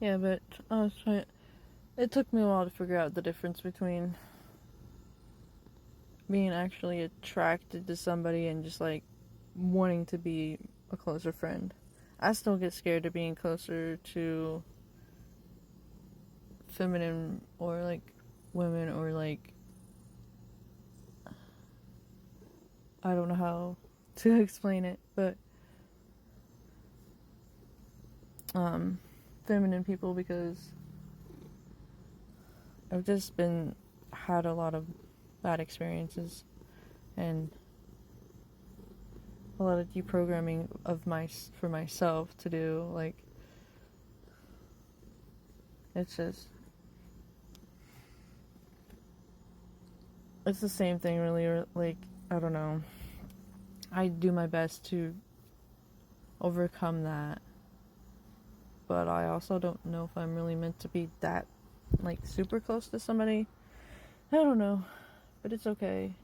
Yeah, but I was trying. It took me a while to figure out the difference between being actually attracted to somebody and just like wanting to be a closer friend. I still get scared of being closer to feminine or like women or like I don't know how to explain it, but feminine people because I've just been had a lot of bad experiences and a lot of deprogramming of for myself to do. Like it's just it's the same thing really, or like I don't know. I do my best to overcome that, but I also don't know if I'm really meant to be that like super close to somebody. I don't know, but it's okay.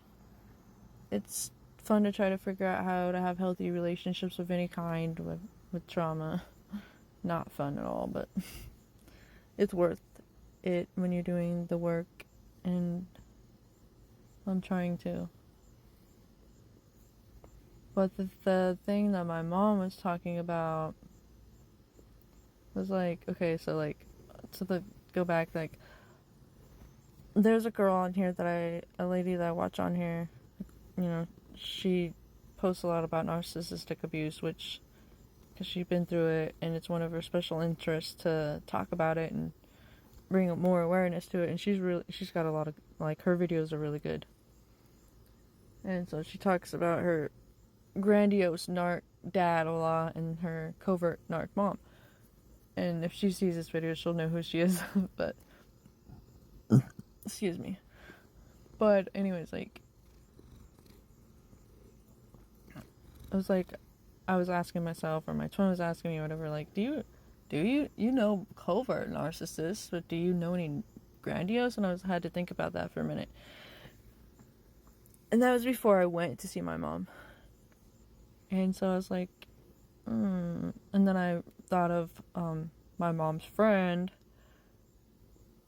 It's fun to try to figure out how to have healthy relationships of any kind with trauma. Not fun at all, but it's worth it when you're doing the work, and I'm trying to. But the thing that my mom was talking about was like, okay, so like, go back, like, there's a girl on here a lady that I watch on here, you know, she posts a lot about narcissistic abuse, which, because she's been through it, and it's one of her special interests to talk about it and bring more awareness to it, and she's got a lot of, like, her videos are really good. And so she talks about her grandiose narc dad a lot and her covert narc mom. And if she sees this video, she'll know who she is. But excuse me. But anyways, like I was asking myself, or my twin was asking me, whatever. Like, you know covert narcissists, but do you know any grandiose? And had to think about that for a minute. And that was before I went to see my mom. And so I was like, And then I thought of my mom's friend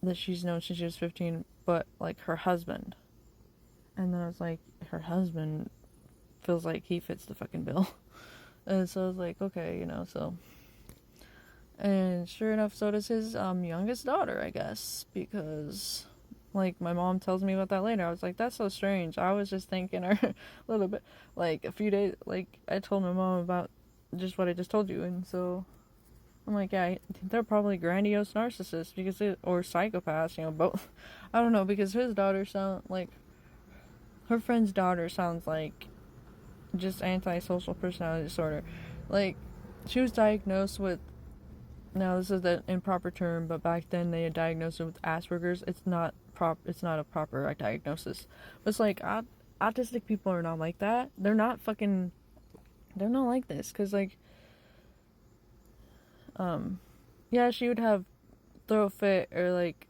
that she's known since she was 15, but like her husband. And then I was like, her husband feels like he fits the fucking bill. And so I was like, okay, so. And sure enough, so does his youngest daughter, I guess, because like my mom tells me about that later. I was like, that's so strange. I was just thinking her a little bit, like a few days, like I told my mom about just what I just told you, and so I'm like, yeah, they're probably grandiose narcissists or psychopaths, both. I don't know, because his daughter her friend's daughter sounds like just antisocial personality disorder. Like, she was diagnosed with, now this is the improper term, but back then they had diagnosed it with Asperger's. It's not a proper diagnosis. But it's like, autistic people are not like that. They're not like this, because like, yeah, she would throw a fit or like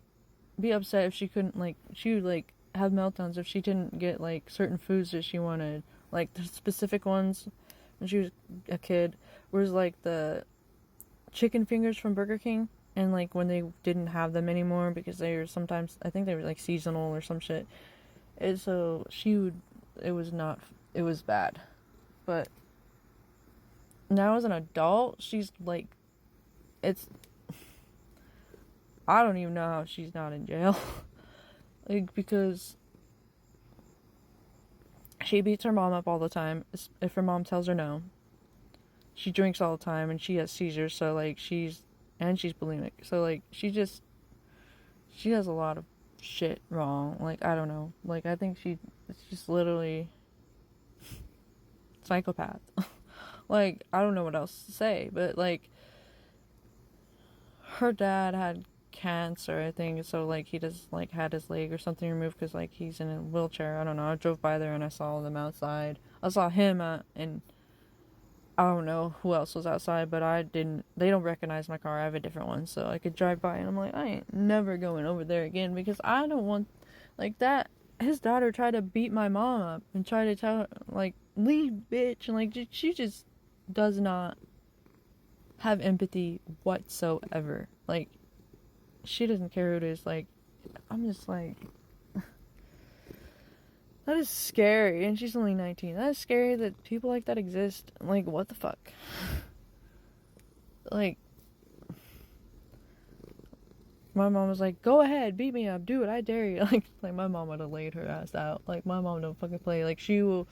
be upset if she couldn't, like, she would like have meltdowns if she didn't get like certain foods that she wanted, like the specific ones when she was a kid, was like the chicken fingers from Burger King, and like when they didn't have them anymore because they were sometimes, I think they were like seasonal or some shit, and so it was not, it was bad. But now as an adult, she's like, it's, I don't even know how she's not in jail. Like, because she beats her mom up all the time if her mom tells her no. She drinks all the time and she has seizures, so like she's bulimic. So like she has a lot of shit wrong. Like, I don't know. Like, I think it's just literally psychopath. Like, I don't know what else to say, but like her dad had cancer, I think, so like he just like had his leg or something removed because like he's in a wheelchair. I don't know. I drove by there and I saw them outside. I saw him and I don't know who else was outside, but they don't recognize my car. I have a different one, so I could drive by and I'm like, I ain't never going over there again, because I don't want, like, that. His daughter tried to beat my mom up and try to tell her, like, leave, bitch, and like, she just does not have empathy whatsoever. Like, she doesn't care who it is. Like, I'm just like, that is scary. And she's only 19. That is scary that people like that exist. Like, what the fuck? Like, my mom was like, go ahead, beat me up, do it, I dare you. Like my mom would have laid her ass out. Like, my mom don't fucking play. Like, she will.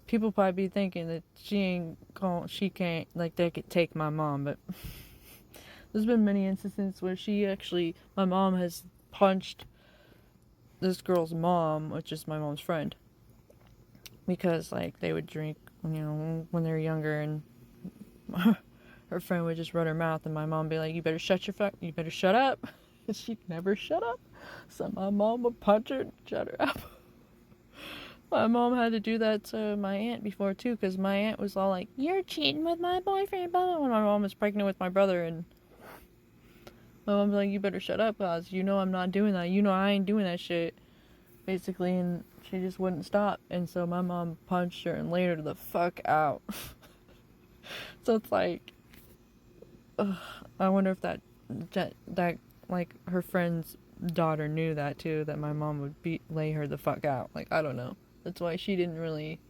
People probably be thinking that she can't, like, they could take my mom, but there's been many instances where my mom has punched this girl's mom, which is my mom's friend, because, like, they would drink, when they were younger, and her friend would just run her mouth, and my mom would be like, you better shut up. And she'd never shut up, so my mom would punch her and shut her up. My mom had to do that to my aunt before, too, because my aunt was all like, you're cheating with my boyfriend, blah, blah, when my mom was pregnant with my brother, and my mom's like, you better shut up, guys, I'm not doing that, I ain't doing that shit, basically, and she just wouldn't stop, and so my mom punched her and laid her the fuck out. So it's like, ugh, I wonder if that, like, her friend's daughter knew that, too, that my mom would lay her the fuck out, like, I don't know. That's why she didn't really,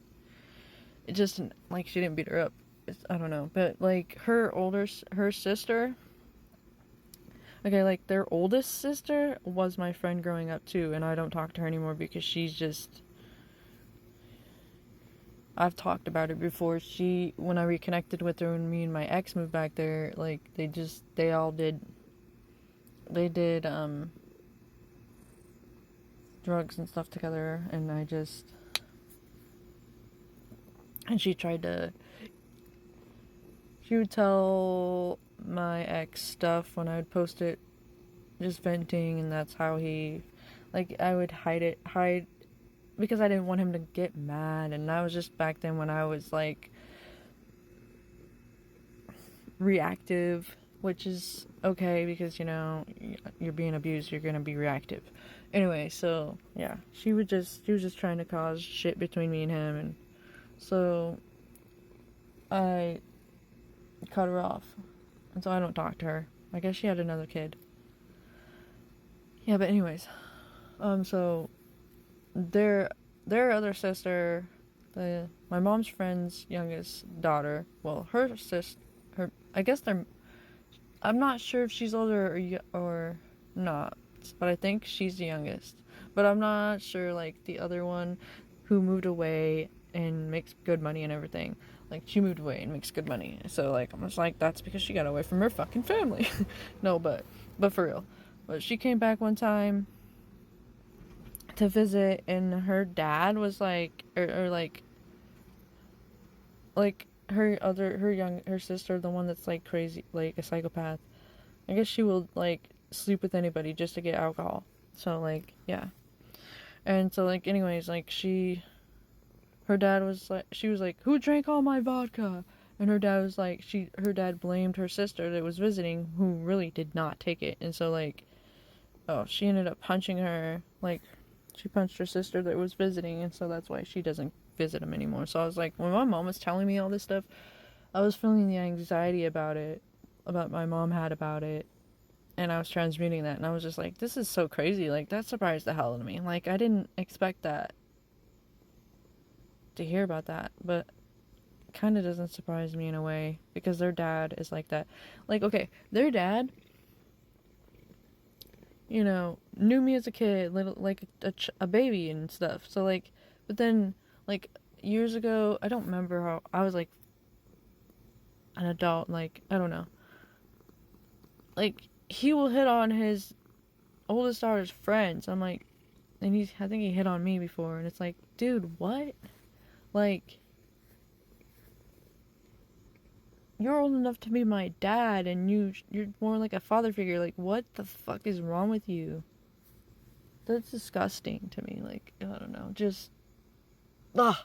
it just, like, she didn't beat her up. I don't know. But, like, her sister, okay, like, their oldest sister was my friend growing up, too. And I don't talk to her anymore because she's just, I've talked about her before. When I reconnected with her when me and my ex moved back there, like, they did, drugs and stuff together. And she would tell my ex stuff when I would post it, just venting, and that's how I would hide, because I didn't want him to get mad, and that was just back then when I was, like, reactive, which is okay, because, you're being abused, you're gonna be reactive. Anyway, so, yeah, she was just trying to cause shit between me and him, and so I cut her off, and so I don't talk to her. I guess she had another kid. Yeah, but anyways, so their other sister, my mom's friend's youngest daughter, well, I guess I'm not sure if she's older or not, but I think she's the youngest. But I'm not sure, like, the other one who moved away and makes good money and everything. Like, she moved away and makes good money. So, like, I'm just like, that's because she got away from her fucking family. No, but for real. But she came back one time to visit, and her dad was like, or like her sister, the one that's, like, crazy, like a psychopath. I guess she will, like, sleep with anybody just to get alcohol. So, like, yeah. And so, like, anyways, like, her dad was like, she was like, who drank all my vodka? And her dad was like, her dad blamed her sister that was visiting, who really did not take it. And so, like, she ended up punching her, like, she punched her sister that was visiting, and so that's why she doesn't visit him anymore. So I was like, when my mom was telling me all this stuff, I was feeling the anxiety about my mom had about it, and I was transmuting that, and I was just like, this is so crazy, like, that surprised the hell out of me. Like, I didn't expect to hear about that, but it kind of doesn't surprise me in a way, because their dad is like that. Like, okay, their dad, knew me as a kid, like a baby and stuff. So, like, but then, like, years ago, I don't remember how, I was, like, an adult, like, I don't know. Like, he will hit on his oldest daughter's friends. I'm like, and I think he hit on me before, and it's like, dude, what? Like, you're old enough to be my dad, and you're more like a father figure. Like, what the fuck is wrong with you? That's disgusting to me. Like, I don't know, just, ugh.